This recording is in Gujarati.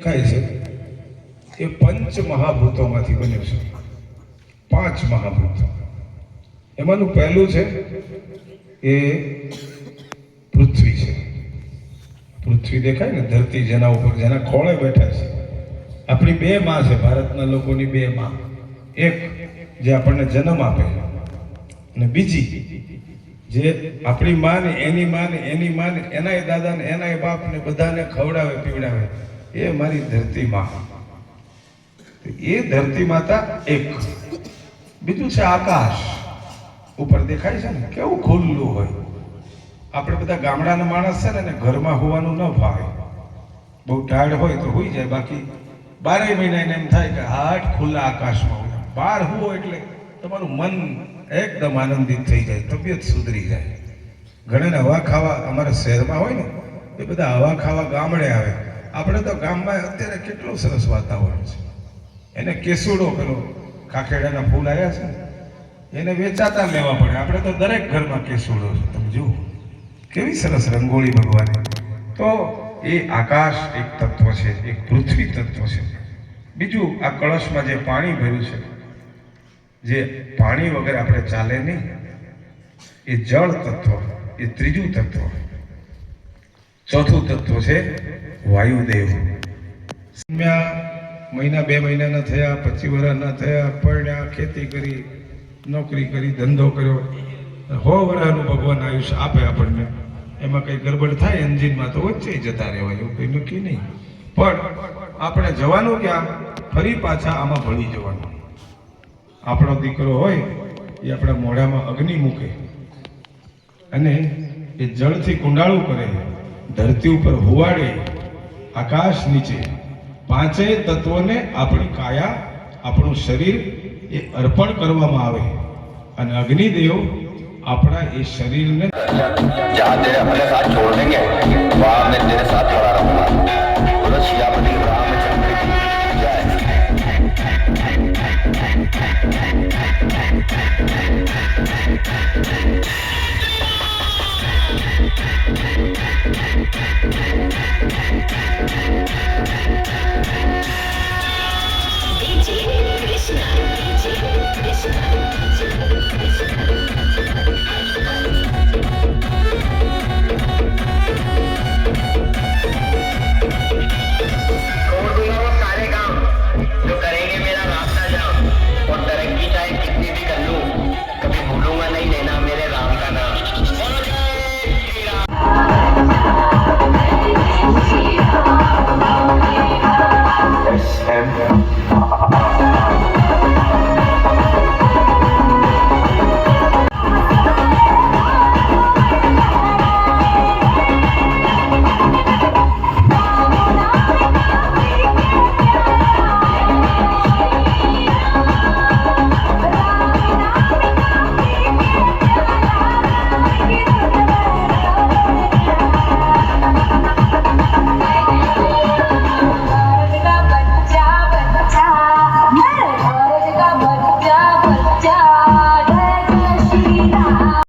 દેખાય છે એ પંચ મહાભૂતોમાંથી બન્યું છે. 5 મહાભૂત. એમાંનું પહેલું છે એ પૃથ્વી છે. પૃથ્વી દેખાય ને, ધરતી જેના ઉપર, જેના ખોળે બેઠા છે. આપણી 2 માં છે, ભારતના લોકોની 2 માં. એક જે આપણને જન્મ આપે, અને બીજી જે આપણી માં ને એની માં ને એની માં ને એનાય દાદા ને એનાય બાપ ને બધાને ખવડાવે પીવડાવે, એ મારી ધરતી માં. એ ધરતી માતા એક. બીજું છે આકાશ. ઉપર દેખાય છે ને, કેવું ખુલ્લું હોય. આપણે બધા ગામડાના માણસ છે ને, ઘરમાં હોવાનું ન ફાવે. બહુ ટાયર્ડ હોય તો હોઈ જાય, બાકી 12 મહિના એને એમ થાય કે હાટ ખુલ્લા આકાશમાં હોય. બહાર હુવો એટલે તમારું મન એકદમ આનંદિત થઈ જાય, તબિયત સુધરી જાય. ઘણાને હવા ખાવા અમારા શહેરમાં હોય ને, એ બધા હવા ખાવા ગામડે આવે. આપણે તો ગામમાં અત્યારે કેટલું સરસ વાતાવરણ છે. એને કેસુડો, પેલો ખાખેડાના ફૂલ આવ્યા છે ને, એને વેચાતા લેવા પડે. આપણે તો દરેક ઘરમાં કેસુડો છે. તમે જુઓ કેવી સરસ રંગોળી ભગવાને. તો એ આકાશ એક તત્વ છે, એક પૃથ્વી તત્વ છે. બીજું આ કળશમાં જે પાણી ભર્યું છે, જે પાણી વગર આપણે ચાલે નહીં, એ જળ તત્વ, એ ત્રીજું તત્વ. ચોથું તત્વ છે વાયુદેવ. મહિના 2 મહિનાના થયા, 25 વર્ષના થયા, પરણ્યા, ખેતી કરી, નોકરી કરી, ધંધો કર્યો, 100 વર્ષનું ભગવાન આયુષ્ય આપે આપણને. એમાં કઈ ગડબડ થાય એન્જિનમાં તો વચ્ચે જતા રહેવાય, એવું કઈ નક્કી નહીં. પણ આપણે જવાનું ક્યાં? ફરી પાછા આમાં ભળી જવાનું. આપણો દીકરો હોય એ આપણા મોઢામાં અગ્નિ મૂકે અને એ જળથી કુંડાળું કરે, ધરતી ઉપર હુવાડે, આકાશ નીચે. 5 તત્વોને આપણી કાયા, આપણું શરીર એ અર્પણ કરવામાં આવે. અને અગ્નિદેવ अपना इस शरीर में जहाँ तेरे अपने साथ छोड़ देंगे वहाँ मैं तेरे साथ खड़ा रहूंगा।